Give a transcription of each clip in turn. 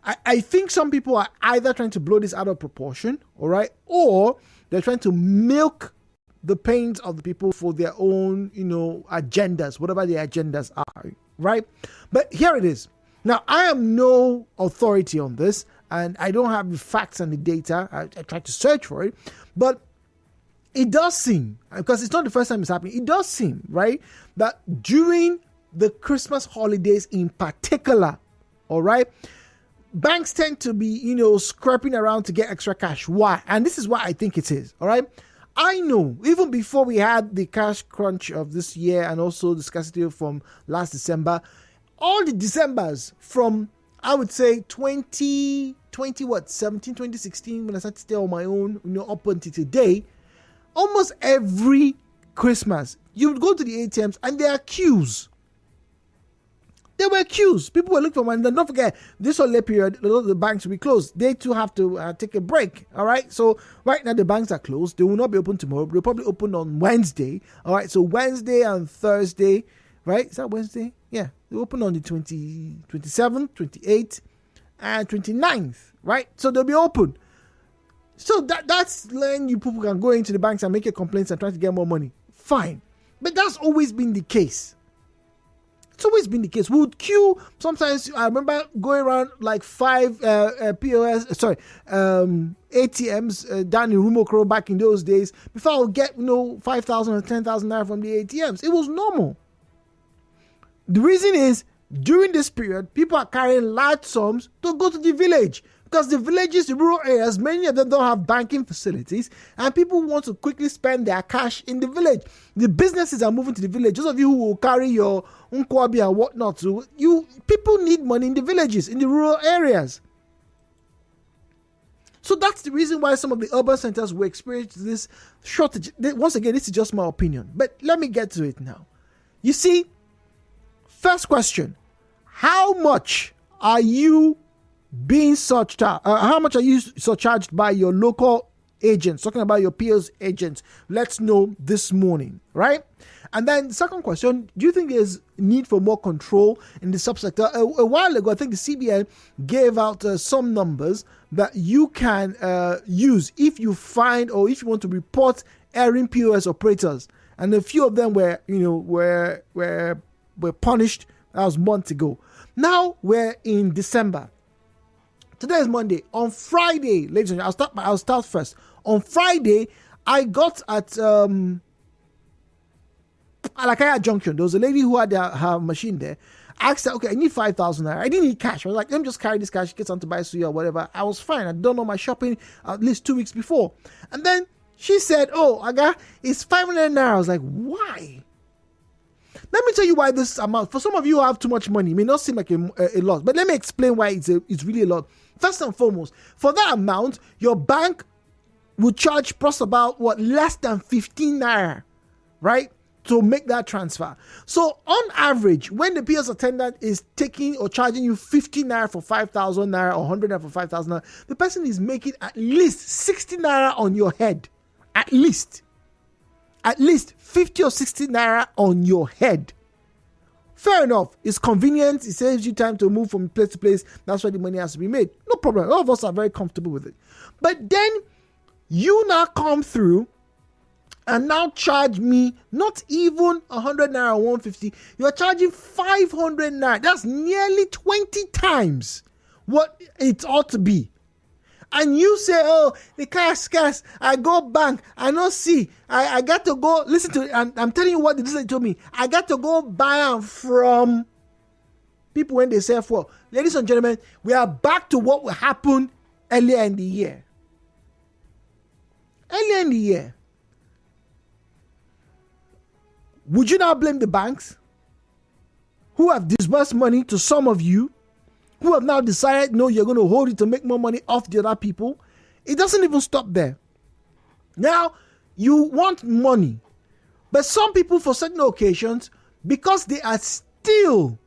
I think some people are either trying to blow this out of proportion, all right, or they're trying to milk the pains of the people for their own, agendas, whatever their agendas are, right? But here it is. Now, I am no authority on this, and I don't have the facts and the data. I tried to search for it, but it does seem, because it's not the first time it's happening, it does seem, right, that during the Christmas holidays in particular, all right, banks tend to be, scraping around to get extra cash. Why? And this is why I think it is, all right? I know, even before we had the cash crunch of this year and also the scarcity from last December, all the Decembers from, I would say, 2017, 2016, when I started to stay on my own, up until today, almost every Christmas, you would go to the ATMs and there are queues. There were queues. People were looking for money. And don't forget, this holiday period, a lot of the banks will be closed. They too have to take a break. All right. So right now the banks are closed. They will not be open tomorrow. They'll probably open on Wednesday. All right. So Wednesday and Thursday, right? Is that Wednesday? Yeah. They open on the 27th, 28th, and 29th. Right. So they'll be open. So that's when you people can go into the banks and make your complaints and try to get more money. Fine. But that's always been the case. It's always been the case. We would queue. Sometimes I remember going around like 5 ATMs down in Rumokro back in those days before I would get 5,000 or 10,000 naira from the ATMs. It was normal. The reason is during this period, people are carrying large sums to go to the village. Because the villages, the rural areas, many of them don't have banking facilities, and people want to quickly spend their cash in the village. The businesses are moving to the village. Those of you who will carry your unkwabi and whatnot, people need money in the villages, in the rural areas. So that's the reason why some of the urban centers will experience this shortage. Once again, this is just my opinion, but let me get to it now. You see, first question, how much are you being surcharged? How much are you surcharged by your local agents? Talking about your peers agents. Let's know this morning, right? And then second question, do you think there's need for more control in the subsector? A while ago, I think the CBN gave out some numbers that you can use if you find or if you want to report erring POS operators. And a few of them were punished. That was months ago. Now we're in December. Today is Monday. On Friday, ladies and gentlemen, I'll start first. On Friday, I got at Alakaya Junction. There was a lady who had her machine there. I asked her, okay, I need 5,000 naira. I didn't need cash. I was like, let me just carry this cash, get something to buy suya or whatever. I was fine. I'd done all my shopping at least 2 weeks before. And then she said, oh, Aga, it's 500 naira. I was like, why? Let me tell you why this amount. For some of you who have too much money, it may not seem like a lot, but let me explain why it's really a lot. First and foremost, for that amount, your bank would charge plus about less than 15 naira, right, to make that transfer. So on average, when the PS attendant is taking or charging you 15 naira for 5,000 naira or 100 naira for 5,000 naira, the person is making at least 60 naira on your head. At least 50 or 60 naira on your head. Fair enough. It's convenient. It saves you time to move from place to place. That's why the money has to be made. No problem. All of us are very comfortable with it. But then you now come through and now charge me not even 100 naira or 150. You're charging 500 naira. That's nearly 20 times what it ought to be. And you say, oh, the cash scarce. I go bank. I don't see. I got to go listen to it. And I'm telling you what the listener told me. I got to go buy them from people when they sell for. Ladies and gentlemen, we are back to what happened earlier in the year. Earlier in the year. Would you now blame the banks who have disbursed money to some of you, who have now decided, no, you're going to hold it to make more money off the other people? It doesn't even stop there. Now, you want money. But some people, for certain occasions, because they are still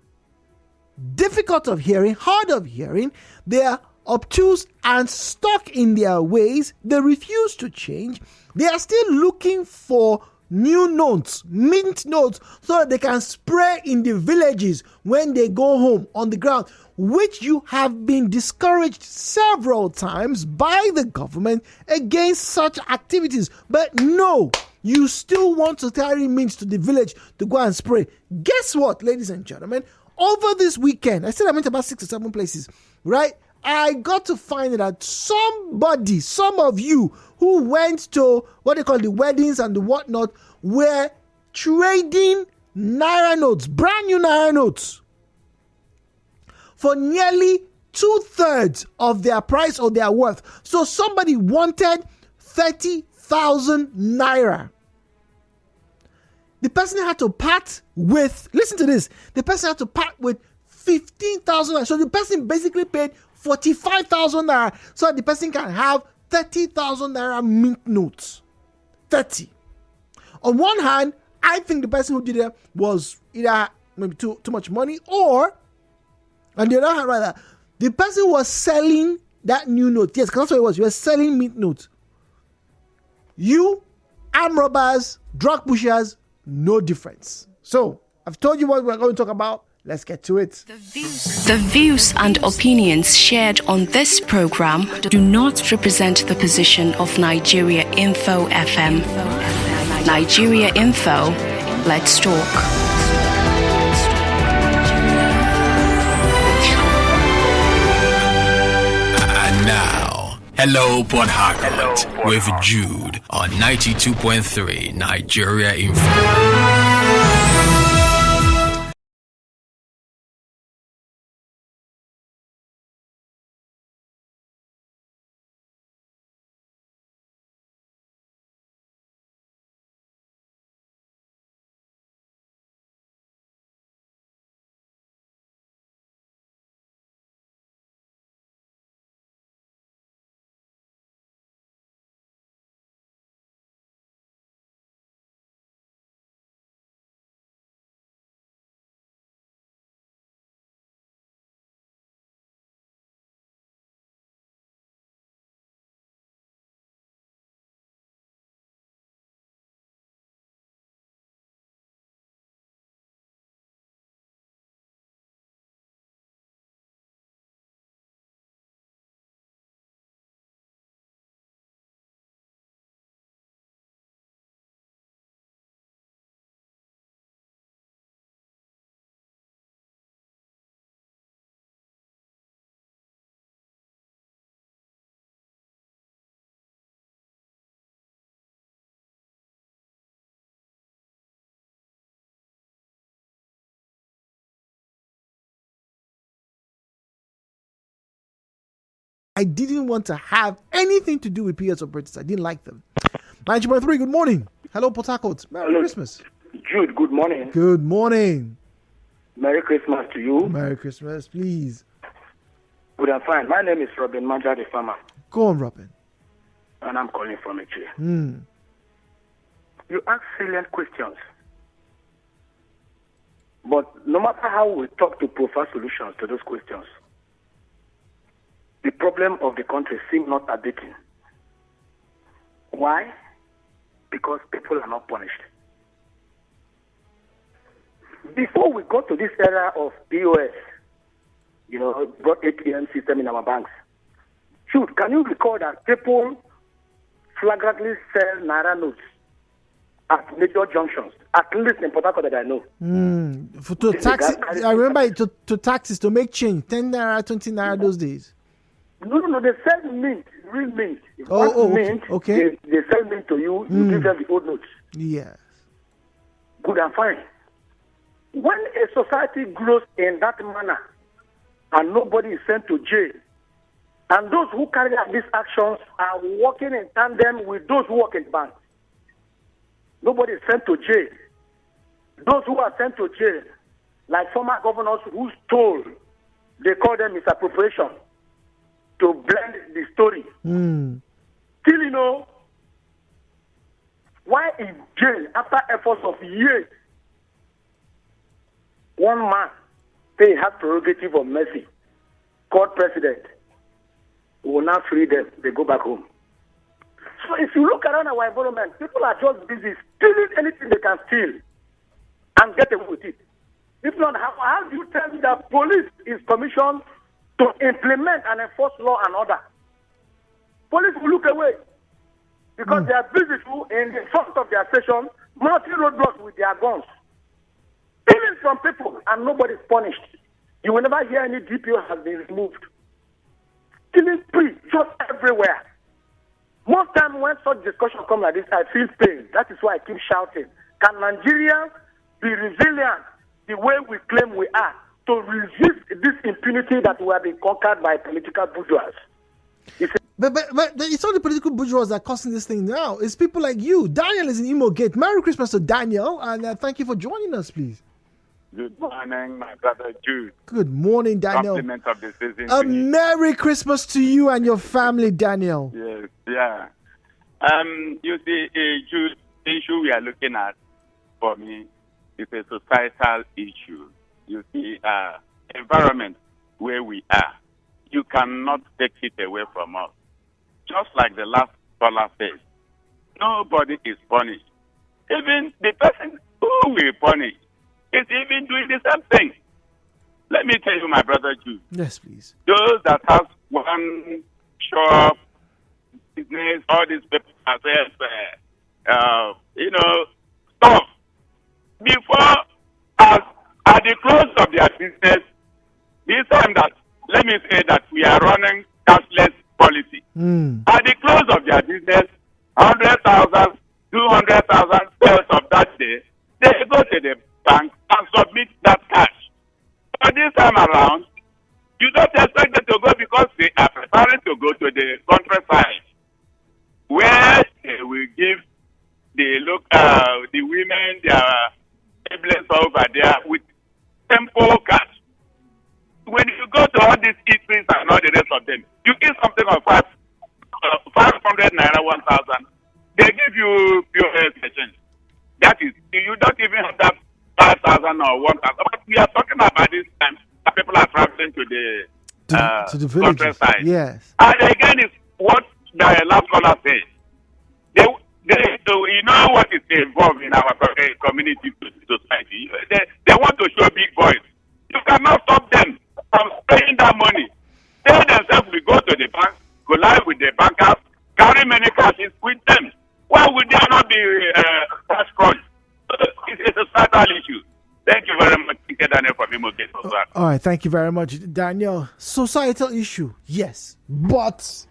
difficult of hearing, hard of hearing, they are obtuse and stuck in their ways, they refuse to change, they are still looking for new notes, mint notes, so that they can spray in the villages when they go home on the ground, which you have been discouraged several times by the government against such activities. But no, you still want to carry mints to the village to go and spray. Guess what, ladies and gentlemen? Over this weekend, I said I went about 6 or 7 places, right? I got to find that some of you who went to what they call the weddings and the whatnot, were trading naira notes, brand new naira notes, for nearly 2/3 of their price or their worth. So somebody wanted 30,000 naira. The person had to part with, listen to this, the person had to part with 15,000 naira. So the person basically paid 45,000 naira so that the person can have 30,000 naira mint notes. 30. On one hand, I think the person who did it was either maybe too much money, or, on the other hand, rather, the person was selling that new note. Yes, because that's what it was. You were selling mint notes. You, armed robbers, drug pushers, no difference. So, I've told you what we're going to talk about. Let's get to it. The views and opinions shared on this program do not represent the position of Nigeria Info FM. Nigeria Info, let's talk. And now, hello Port Harcourt with Jude on 92.3 Nigeria Info. I didn't want to have anything to do with PS operators. I didn't like them. 9.3, good morning. Hello, Port Harcourt. Merry Christmas. Jude, good morning. Good morning. Merry Christmas to you. Merry Christmas, please. Good and fine. My name is Robin Manja, the farmer. Go on, Robin. And I'm calling from Ichi. Mm. You ask salient questions. But no matter how we talk to provide solutions to those questions, the problem of the country seems not abating. Why? Because people are not punished. Before we got to this era of POS, got ATM system in our banks. Shoot, can you recall that people flagrantly sell naira notes at major junctions, at least in Port Harcourt that I know? I remember to taxes to make change, 10 naira, 20 naira those days. No, they sell mint, real mint. Mint, okay. They sell mint to you, you give them the old notes. Yes. Good and fine. When a society grows in that manner and nobody is sent to jail, and those who carry out these actions are working in tandem with those who work in banks, nobody is sent to jail. Those who are sent to jail, like former governors who stole, they call them misappropriation, to blend the story. Still, why in jail after efforts of years, one man they have prerogative of mercy, called president, will now free them. They go back home. So if you look around our environment, people are just busy stealing anything they can steal and get away with it. If not, how do you tell me that police is commissioned to implement and enforce law and order? Police will look away because they are busy in the front of their station, mounting roadblocks with their guns, stealing from people, and nobody is punished. You will never hear any DPO has been removed. Stealing free, just everywhere. Most time when such discussion come like this, I feel pain. That is why I keep shouting. Can Nigeria be resilient the way we claim we are to resist this impunity that we have been conquered by political bourgeois? But it's not the political bourgeois that are causing this thing now. It's people like you. Daniel is in Imo Gate. Merry Christmas to Daniel, and thank you for joining us, please. Good morning, my brother Jude. Good morning, Daniel. Compliment of the season. A Merry Christmas to you and your family, Daniel. Yes, yeah. You see, Jude, the issue we are looking at, for me, is a societal issue. You see, environment where we are, you cannot take it away from us. Just like the last caller says, nobody is punished. Even the person who will punish is even doing the same thing. Let me tell you, my brother Jude. Yes, please. Those that have one shop, business, all these people are stuff. Before, at the close of their business, this time that, let me say that we are running cashless policy. At the close of their business, 100,000, 200,000 sales of that day, they go to the bank and submit that cash. But this time around, you don't expect them to go because they are preparing to go to the countryside, where they will give the women their tablets over there with simple cash. When you go to all these eateries and all the rest of them, you get something of 500 naira, 1,000. They give you POS machine. That is, you don't even have that 5,000 or 1,000. But we are talking about this time that people are traveling to the countryside. Yes. And again, it's what the last caller said. You know what is involved in our community society. They want to show big boys. You cannot stop them from spending that money. They themselves will go to the bank, go live with the bankers, carry many cashes with them. Why would there not be cash crunch? It's a societal issue. Thank you very much, Daniel, for being okay. All right, thank you very much, Daniel. Societal issue, yes, but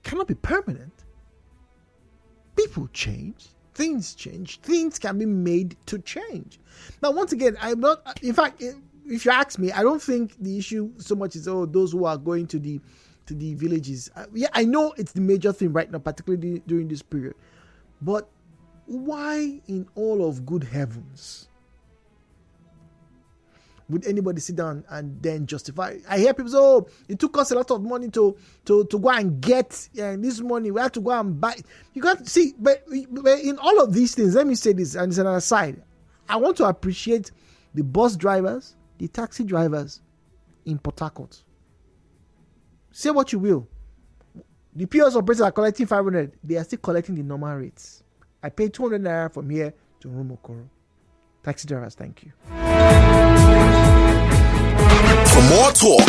cannot be permanent. People change, things change, things can be made to change. Now, once again, I'm not. In fact, if you ask me, I don't think the issue so much is those who are going to the villages. Yeah, I know it's the major thing right now, particularly during this period. But why in all of good heavens would anybody sit down and then justify? I hear people say, "Oh, it took us a lot of money to go and get this money. We had to go and buy." You got see, but in all of these things, let me say this, and it's an aside. I want to appreciate the bus drivers, the taxi drivers in Port Harcourt. Say what you will. The POS operators are collecting 500. They are still collecting the normal rates. I paid 200 naira from here to Rumokoro. Taxi drivers, thank you. For more talk,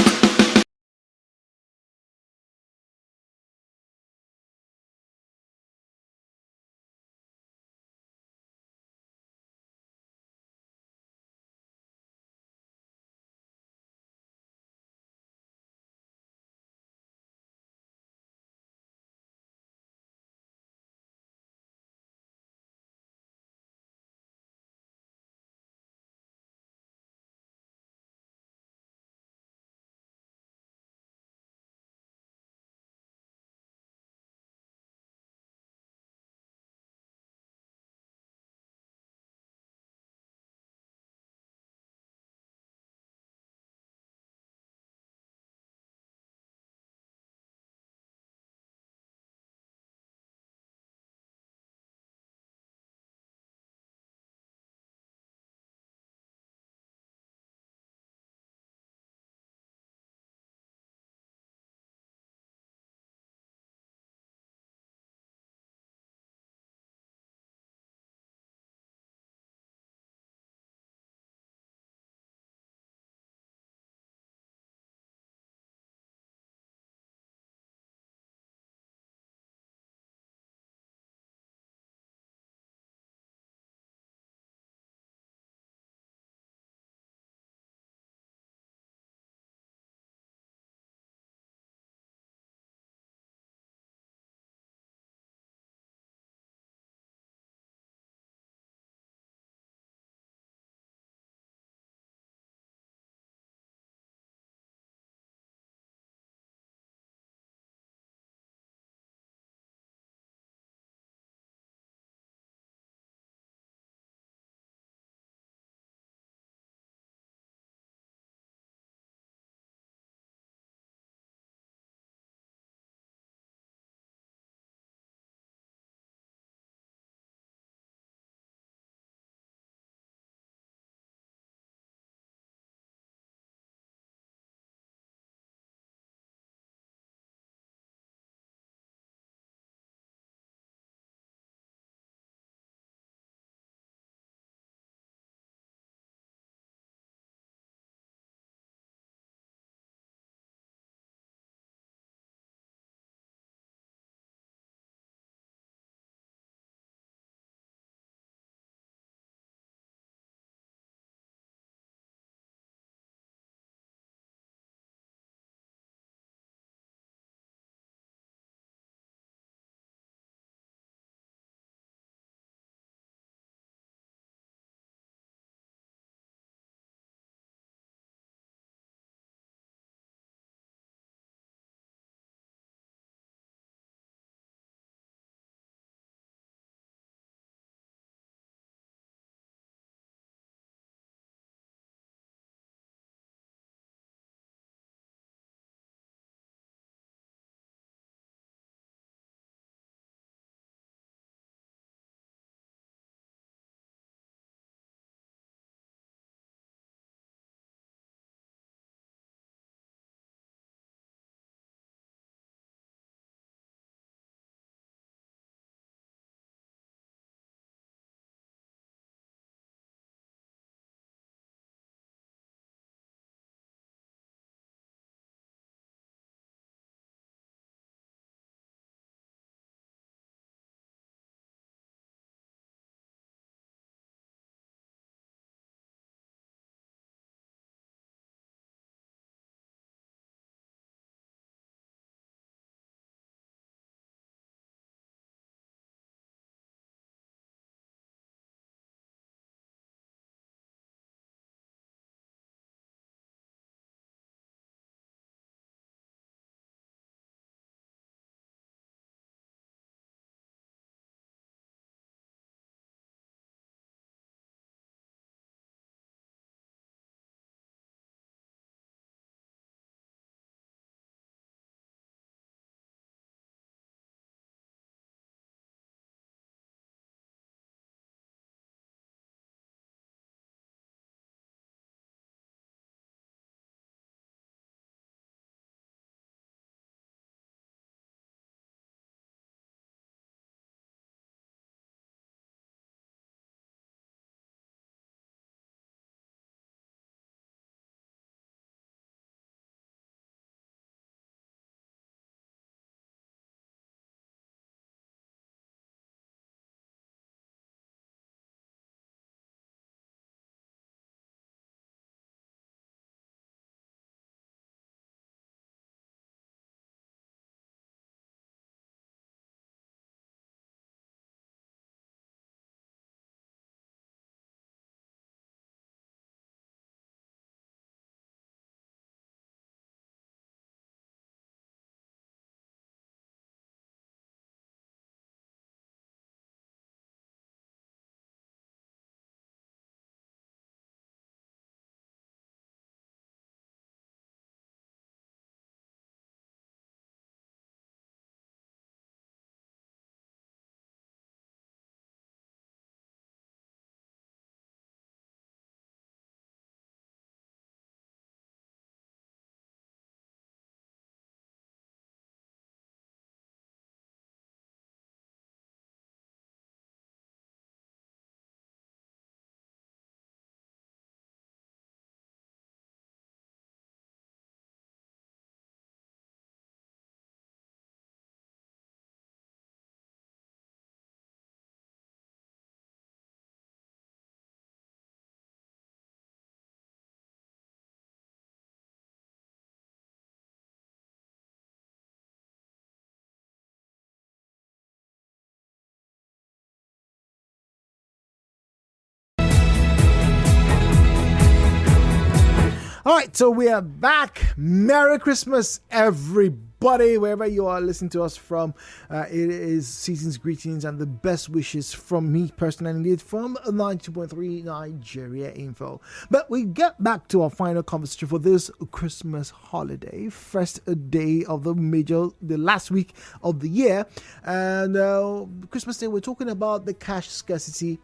All right, so we are back. Merry Christmas, everybody, wherever you are listening to us from. It is season's greetings and the best wishes from me personally, indeed, from 92.3 Nigeria Info. But we get back to our final conversation for this Christmas holiday, first day of the last week of the year. And Christmas Day, we're talking about the cash scarcity.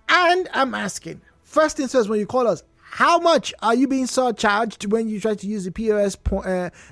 And I'm asking, first things first, when you call us, how much are you being surcharged when you try to use the POS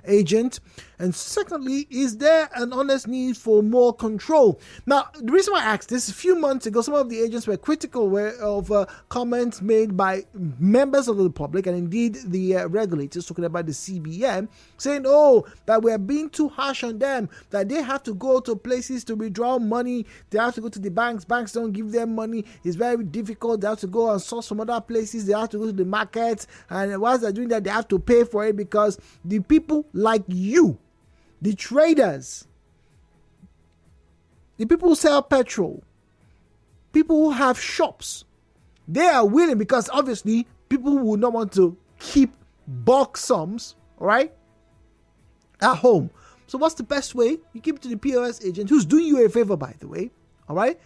agent? And secondly, is there an honest need for more control? Now, the reason why I asked this, a few months ago, some of the agents were critical of comments made by members of the public and indeed the regulators, talking about the CBN, saying, that we're being too harsh on them, that they have to go to places to withdraw money, they have to go to the banks don't give them money, it's very difficult, they have to go and source from other places, they have to go to the markets, and whilst they're doing that, they have to pay for it because the people like you, the traders, the people who sell petrol, people who have shops, they are willing, because obviously people will not want to keep bulk sums, all right, at home. So what's the best way? You give it to the POS agent, who's doing you a favor, by the way, all right,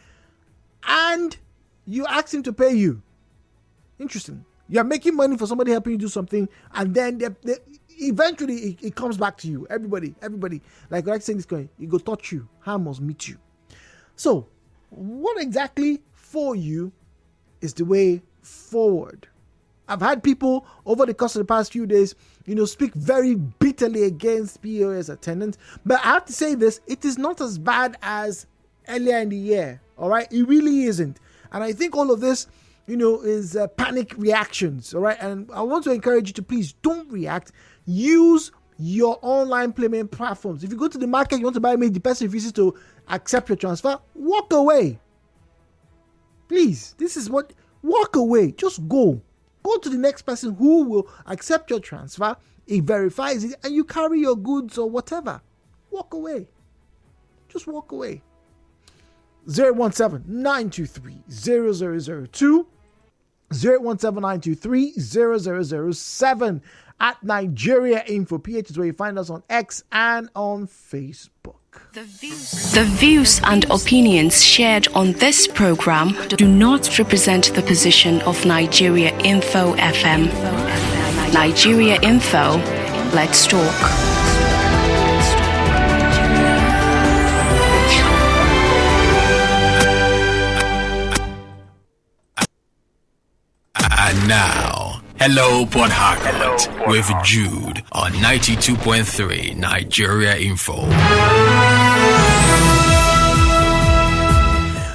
and you ask him to pay you. Interesting. You're making money for somebody helping you do something, and then eventually it comes back to you. Everybody, like saying this coin, it go touch you, harm must meet you. So, what exactly for you is the way forward? I've had people over the course of the past few days, speak very bitterly against POS attendants, but I have to say this: it is not as bad as earlier in the year. All right, it really isn't, and I think all of this, is panic reactions, all right? And I want to encourage you to please don't react. Use your online payment platforms. If you go to the market, you want to buy meat, the person refuses to accept your transfer, walk away. Please, walk away. Just go. Go to the next person who will accept your transfer. It verifies it, and you carry your goods or whatever. Walk away. Just walk away. 017-923-0002. 017-923-0007 at Nigeria Info PH is where you find us on X and on Facebook. The views and opinions shared on this program do not represent the position of Nigeria Info FM. Nigeria Info, let's talk. And now, hello Port Harcourt with Jude on 92.3 Nigeria Info.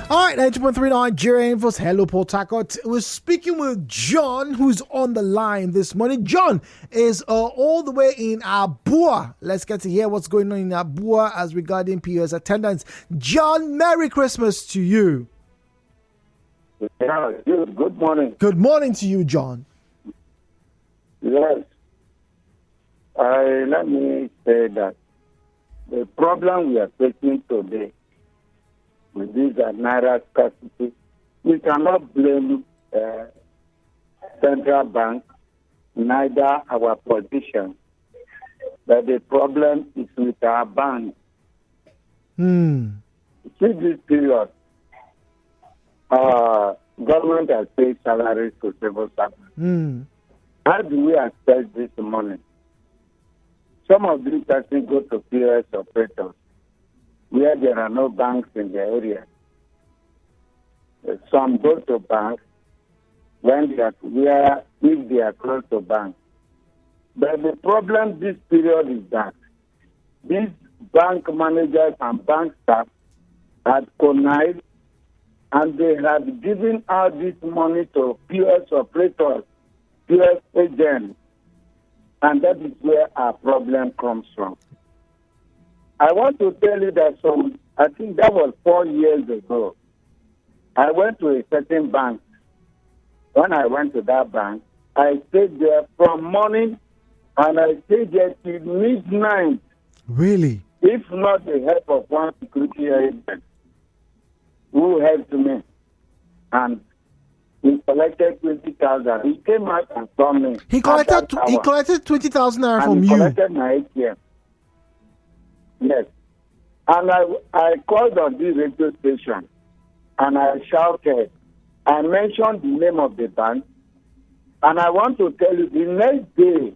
All right, 92.3 Nigeria Info's Hello Port Harcourt. We're speaking with John, who's on the line this morning. John is all the way in Abua. Let's get to hear what's going on in Abua as regarding POS attendance. John, Merry Christmas to you. Yeah, good morning. Good morning to you, John. Yes. Let me say that the problem we are facing today with this Naira scarcity, we cannot blame central bank, neither our politicians. But the problem is with our bank. See this period, government has paid salaries to civil servants. How do we access this money? Some of these actually go to POS operators where there are no banks in the area. Some go to banks if they are close to banks. But the problem this period is that these bank managers and bank staff had connived, and they had given out this money to POS operators, POS agents, and that is where our problem comes from. I want to tell you that I think that was 4 years ago, I went to a certain bank. When I went to that bank, I stayed there from morning, and I stayed there till midnight. Really? If not the help of one security agent who helped me. And he collected 20,000. He came out and saw me. He collected 20,000 naira from he you. collected my ATM. Yes. And I called on this radio station and I shouted. I mentioned the name of the bank. And I want to tell you, the next day,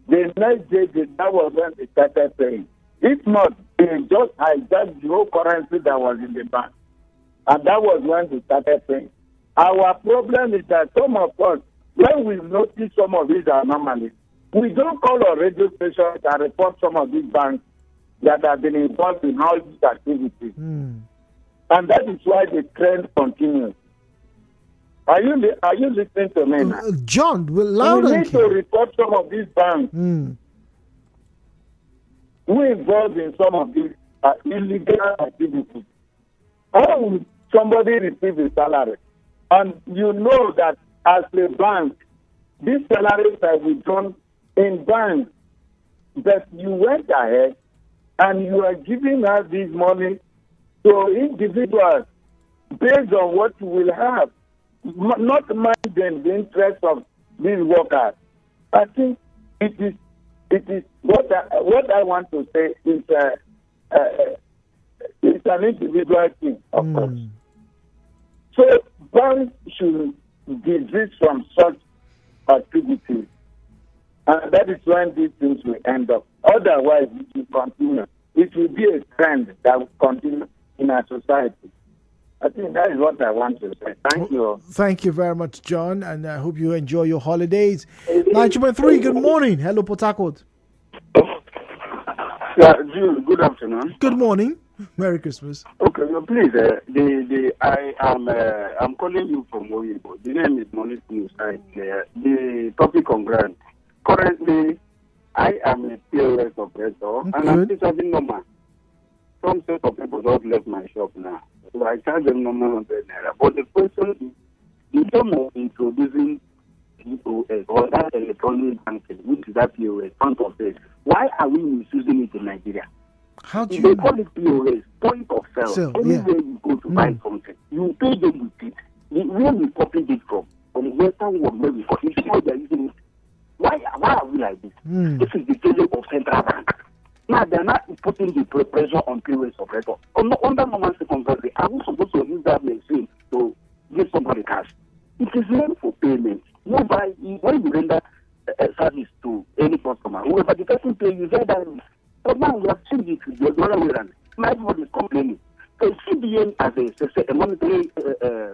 that was when they started paying. If not, they just hijacked the whole currency that was in the bank. And that was when they started paying. Our problem is that some of us, when we notice some of these anomalies, we don't call our radio stations and report some of these banks that have been involved in all these activities. And that is why the trend continues. Are you listening to me now? John, we need to report some of these banks who are involved in some of these illegal activities. How will somebody receive a salary? And you know that as a bank, these salaries are withdrawn in banks, that you went ahead and you are giving out this money to individuals based on what you will have, not minding the interest of these workers. I think it is what I want to say is it's an individual thing, of course. So banks should desist from such activities, and that is when these things will end up. Otherwise, it will continue. It will be a trend that will continue in our society. I think that is what I want to say. Thank you. Thank you very much, John, and I hope you enjoy your holidays. 9.3, good morning. Hello, Port Harcourt. Yeah, Jude, good afternoon. Good morning. Merry Christmas. Okay, well, please, I'm calling you from Oyibo. The name is Monique Musai. The topic on grant. Currently, I am a POS operator, and I'm still charging normal. Some set of people just left my shop now. So I charge them normal 100 naira. But the question is, in terms of introducing POS or that electronic banking, which is that POS, front of it, why are we misusing it in Nigeria? How do they call it POS, point of sale. Anywhere you go to buy something, you pay them with it. Where we copied it from the Western world, where we got it, how they are using it. Why are we like this? This is the failure of central bank. Now they are not putting the pressure on POS operator. Under normal circumstances, are we supposed to use that machine to give somebody cash? It is meant for payment. When you render a service to any customer, whoever the person pay you, say that. But now we have changed it the other way around. Everybody is complaining. So CBN as a monetary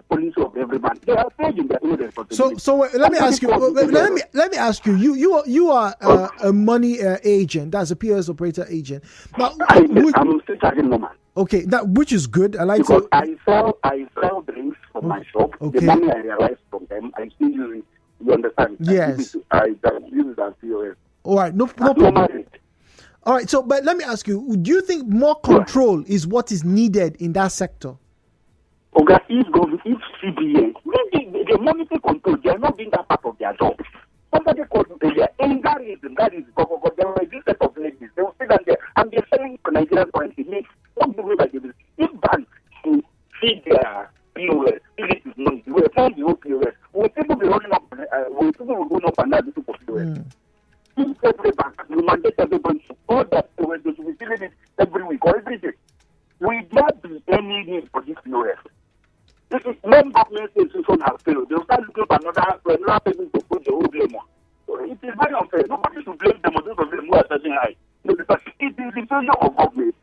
policy of every bank, they are paying their own responsibility. So let me ask you. Let me ask you. You are a money agent. That's a POS operator agent. Now, I'm still charging normal. Okay, that which is good. I sell drinks from my shop. Okay. The money I realize from them, I still use it. You understand? Yes. I use it as POS. All right. No problem. All right, so but let me ask you: do you think more control is what is needed in that sector? Okay, if CBN, the monetary control, they are not doing that part of their job. Somebody called them there, and that is there are this set of ladies. They will sit down there and they're selling Nigerian currency. What do we like this? If banks should feed their POS, if it is money, we will find the whole POS. Will people be running up? Will people go up and down for POS? If every bank, you mandate everybody to all that POS, they should be filling it every week or every day. Will there be any need for this POS? This is when government institutions have failed. They'll start looking for another person to put the whole blame on. So it is very unfair. Nobody should blame them or those of them who are touching high. No, because it is the failure of government.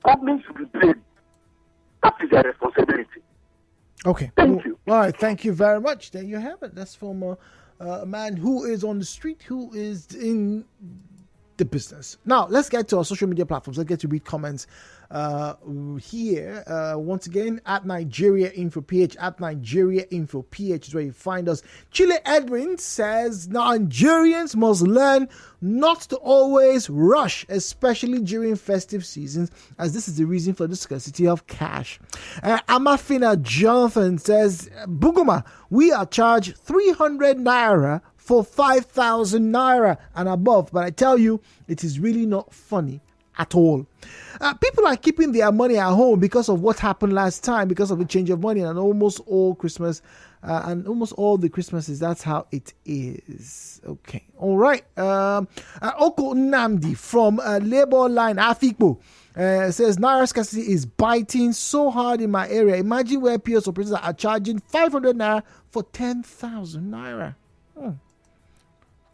Government should be blamed. That is their responsibility. Okay. Thank you. All right. Thank you very much. There you have it. That's from a man who is on the street, who is in the business. Now, let's get to our social media platforms. Let's get to read comments here. Once again, at Nigeria Info PH, at Nigeria Info PH is where you find us. Chile Edwin says Nigerians must learn not to always rush, especially during festive seasons, as this is the reason for the scarcity of cash. Amafina Jonathan says, Buguma, we are charged 300 naira for 5,000 naira and above, but I tell you, it is really not funny at all. People are keeping their money at home because of what happened last time, because of the change of money, and almost all Christmas and almost all the Christmases, that's how it is. Okay, all right. Oko Namdi from Labour Line Afikpo says Naira scarcity is biting so hard in my area. Imagine where POS operators are charging 500 Naira for 10,000 Naira.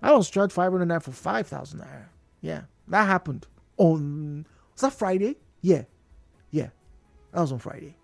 I was charged 500 Naira for 5,000 Naira. Yeah, that happened on, was that Friday? Yeah, that was on Friday.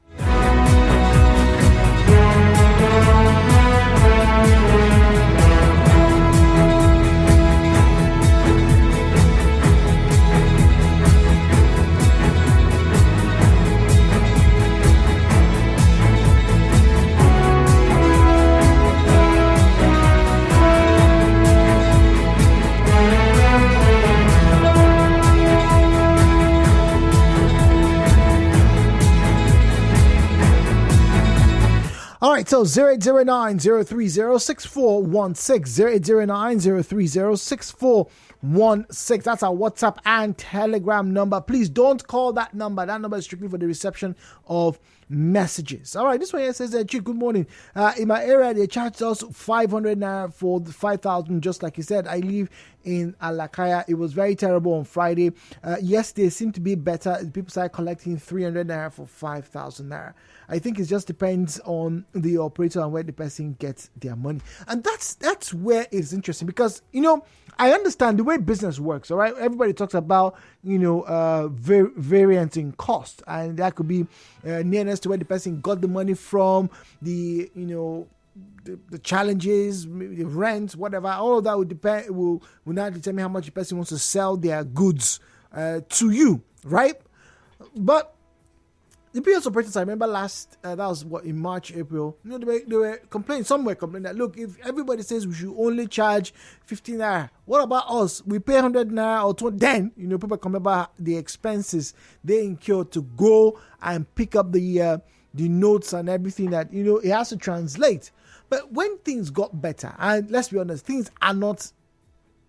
All right, so 0809-030-6416, 0809-030-6416. That's our WhatsApp and Telegram number. Please don't call that number. That number is strictly for the reception of messages. All right, this one here says, Chief, good morning. In my area, they charged us 500 Naira for the 5,000, just like you said. I live in Alakaya. It was very terrible on Friday. Yes, they seem to be better. People started collecting 300 Naira for 5,000 Naira. I think it just depends on the operator and where the person gets their money. And that's where it's interesting because, I understand the way business works, all right? Everybody talks about, variance in cost. And that could be nearness to where the person got the money from, the challenges, the rent, whatever. All of that will now determine how much the person wants to sell their goods to you, right? But the POS operators, I remember that was in March, April, they were complaining, some were complaining that, look, if everybody says we should only charge 15 Naira, what about us? We pay 100 Naira or 20, then, people complain about the expenses they incur to go and pick up the notes and everything that, it has to translate. But when things got better, and let's be honest, things are not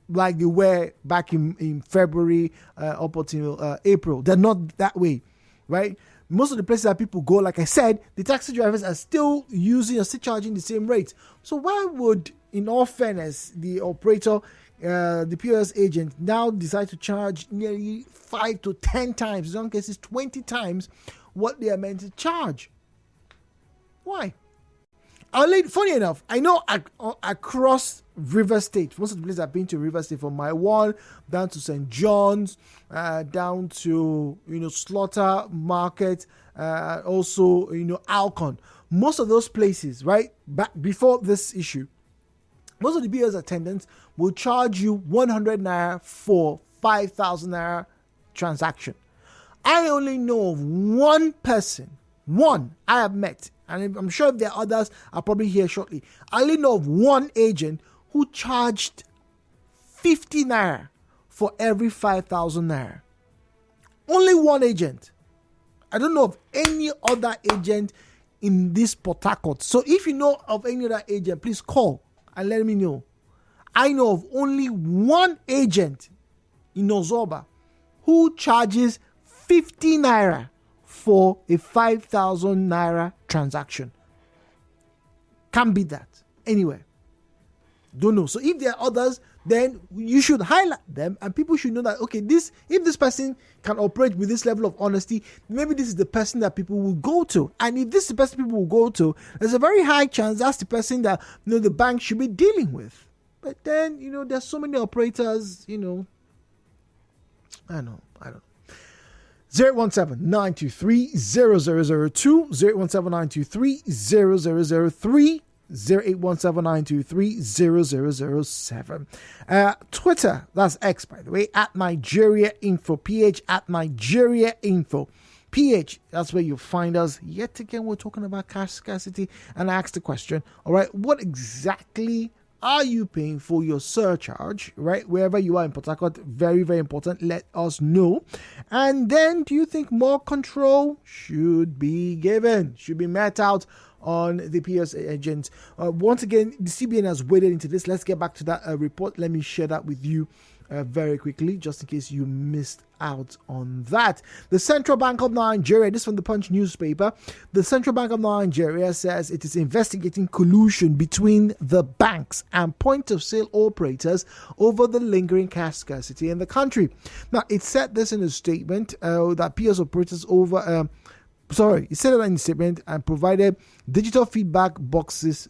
like they were back in February up until April. They're not that way, right? Most of the places that people go, like I said, the taxi drivers are still still charging the same rate. So why would, in all fairness, the operator, the POS agent, now decide to charge nearly 5 to 10 times, in some cases 20 times, what they are meant to charge? Why? Funny enough, I know across River State, most of the places I've been to River State, from my one down to St. John's, down to Slaughter Market, also Alcon. Most of those places, right, back before this issue, most of the BS attendants will charge you 100 Naira for 5,000 Naira transaction. I only know of one person, I have met, and I'm sure there are others, I'll probably hear shortly. I only know of one agent who charged 50 Naira for every 5,000 Naira. Only one agent. I don't know of any other agent in this Port Harcourt. So if you know of any other agent, please call and let me know. I know of only one agent in Ozoba who charges 50 Naira for a 5,000 Naira transaction. Can't beat that anywhere. Don't know. So if there are others, then you should highlight them, and people should know that, okay, if this person can operate with this level of honesty, maybe this is the person that people will go to. And if this is the person people will go to, there's a very high chance that's the person that the bank should be dealing with. But then there's so many operators. I don't know. 017-923-0002, 017-923-0003, 08179230007. Twitter, that's X, by the way, at Nigeria Info, PH at Nigeria Info. PH, that's where you find us. Yet again, we're talking about cash scarcity, and I asked the question, all right, what exactly are you paying for your surcharge, right? Wherever you are in Port Harcourt, very, very important. Let us know. And then, do you think more control should be met out on the POS agents? Once again, the CBN has waded into this. Let's get back to that report. Let me share that with you very quickly, just in case you missed out on that. The Central Bank of Nigeria, this from the Punch newspaper, the Central Bank of Nigeria says it is investigating collusion between the banks and point-of-sale operators over the lingering cash scarcity in the country. Now, it said this in a statement that POS operators it said that in the statement and provided digital feedback boxes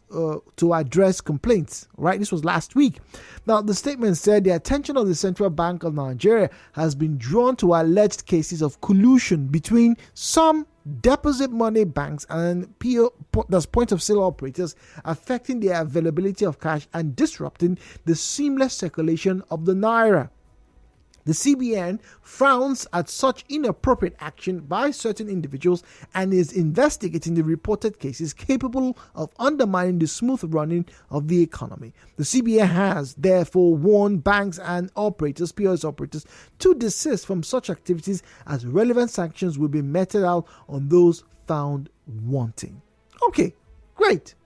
to address complaints. Right, this was last week. Now, the statement said the attention of the Central Bank of Nigeria has been drawn to alleged cases of collusion between some deposit money banks and point of sale operators, affecting the availability of cash and disrupting the seamless circulation of the naira. The CBN frowns at such inappropriate action by certain individuals and is investigating the reported cases capable of undermining the smooth running of the economy. The CBN has therefore warned banks and operators, POS operators, to desist from such activities as relevant sanctions will be meted out on those found wanting. Okay, great.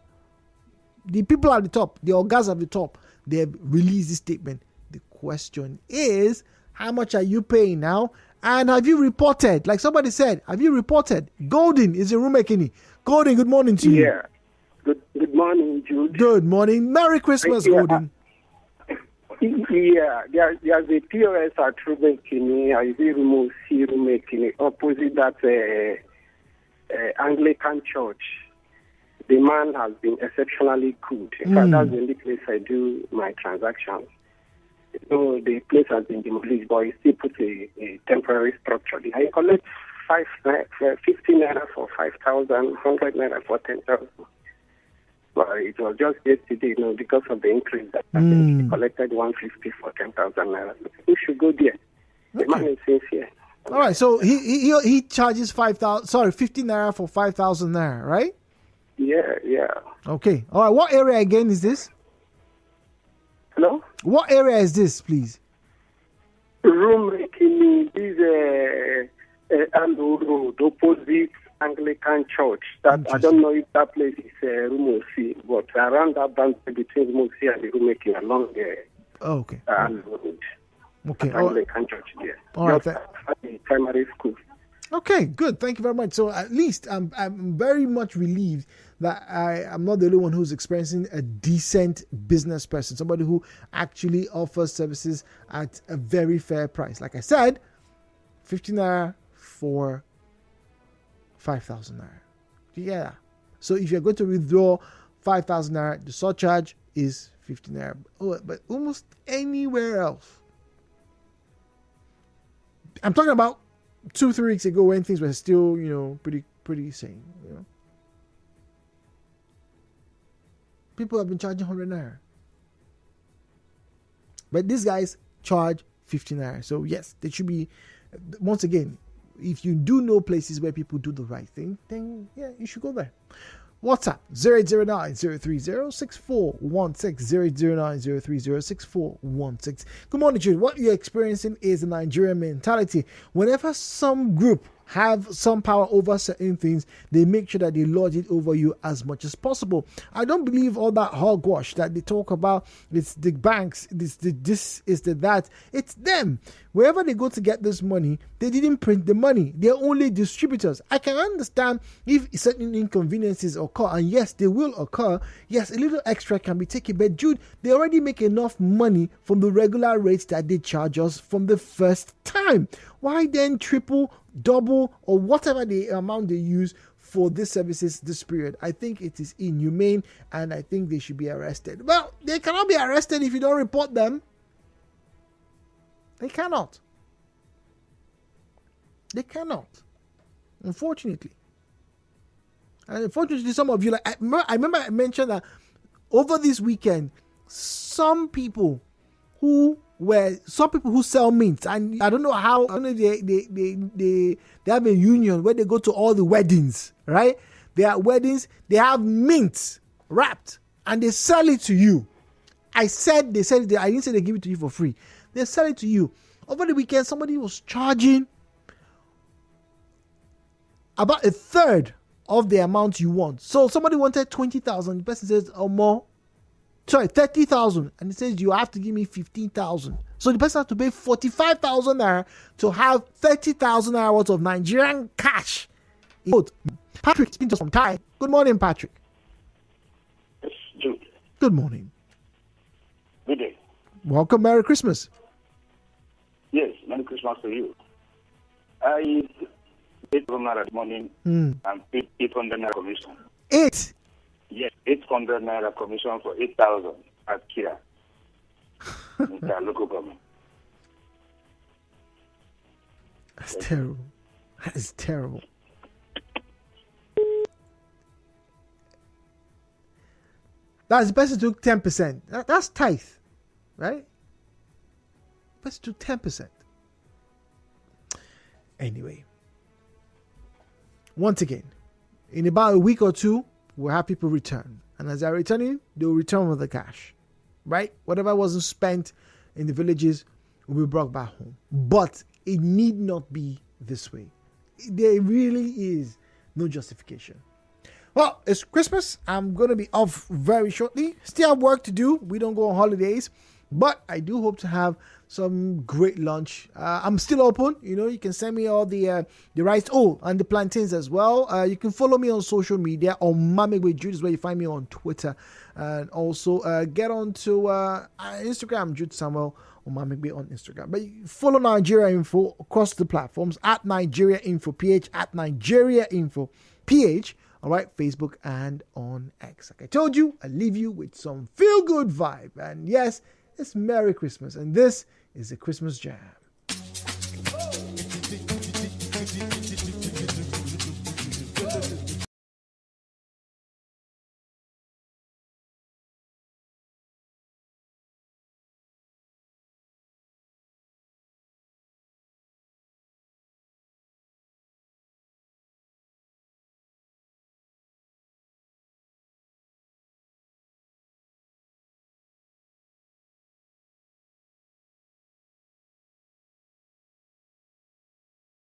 The people at the top, the orgas at the top, they have released this statement. The question is, how much are you paying now? And have you reported? Like somebody said, have you reported? Golden is in room making. Golden, good morning to you. Yeah. Good morning, Jude. Good morning. Merry Christmas, Golden. Yeah, there's a POS at Rumekini, Rumekini, opposite that Anglican church. The man has been exceptionally good. In fact, that's the only place I do my transactions. So the place has been demolished, but he still put a temporary structure. I collect 50 naira for 5,000, 100 naira for 10,000. But it was just yesterday, because of the increase that he collected 150 for 10,000 naira. We should go there. The man is sincere. All right, so he charges 50 naira for 5,000 naira, right? Yeah. Okay. All right. What area again is this? Hello? What area is this, please? Room making is Andrew Road, opposite Anglican Church. That I don't know if that place is Rumosi, but around that boundary between Rumosi and the room making along the Andrew Road. Okay. Anglican Church there. All right. At the primary school. Okay, good. Thank you very much. So at least I'm very much relieved that I'm not the only one who's experiencing a decent business person, somebody who actually offers services at a very fair price. Like I said, 15 naira for 5,000 naira. Yeah. So if you're going to withdraw 5,000 naira, the surcharge is 15 naira. Oh, but almost anywhere else, I'm talking about 2-3 weeks ago when things were still, pretty sane, People have been charging 100 naira. But these guys charge 50 naira. So yes, they should be, once again, if you do know places where people do the right thing, then yeah, you should go there. WhatsApp 08090306416 08090306416. Good morning, Jude. What you're experiencing is the Nigerian mentality. Whenever some group have some power over certain things, they make sure that they lord it over you as much as possible. I don't believe all that hogwash that they talk about. It's the banks, this is that. It's them. Wherever they go to get this money, they didn't print the money. They're only distributors. I can understand if certain inconveniences occur, and yes, they will occur. Yes, a little extra can be taken, but Jude, they already make enough money from the regular rates that they charge us from the first time. Why then triple, double, or whatever the amount they use for these services this period? I think it is inhumane, and I think they should be arrested. Well, they cannot be arrested if you don't report them. They cannot. They cannot. Unfortunately. And unfortunately, some of you, I remember I mentioned that over this weekend, some people who sell mints, and I don't know how. I don't know, they have a union where they go to all the weddings, right? They are weddings. They have mints wrapped, and they sell it to you. I said they sell it. I didn't say they give it to you for free. They sell it to you. Over the weekend, somebody was charging about a third of the amount you want. So somebody wanted 20,000. The person says, or more. Sorry, 30,000. And he says, you have to give me 15,000. So the person has to pay 45,000 naira to have 30,000 naira worth of Nigerian cash. Patrick, speaking just from time. Good morning, Patrick. Yes, Jude. Good morning. Good day. Welcome. Merry Christmas. Yes, Merry Christmas to you. I paid 800 naira this morning and paid 800 naira commission. 8? Yes, 800 naira commission for 8,000 at Kia. In our local government. That's terrible. That is terrible. That's the person took 10%. That's tithe, right? The person took 10%. Anyway, once again, in about a week or two, we'll have people return. And as they're returning, they'll return with the cash, right? Whatever wasn't spent in the villages will be brought back home. But it need not be this way. There really is no justification. Well, it's Christmas. I'm going to be off very shortly. Still have work to do. We don't go on holidays. But I do hope to have some great lunch. I'm still open. You can send me all the rice. Oh, and the plantains as well. You can follow me on social media on Mamigwe Jude is where you find me on Twitter. And also get onto Instagram, Jude Samuel or Mamigwe on Instagram. But follow Nigeria Info across the platforms at Nigeria Info PH, at Nigeria Info PH. All right, Facebook and on X. Like I told you, I leave you with some feel-good vibe. And yes, it's Merry Christmas. And this is the Christmas Jam.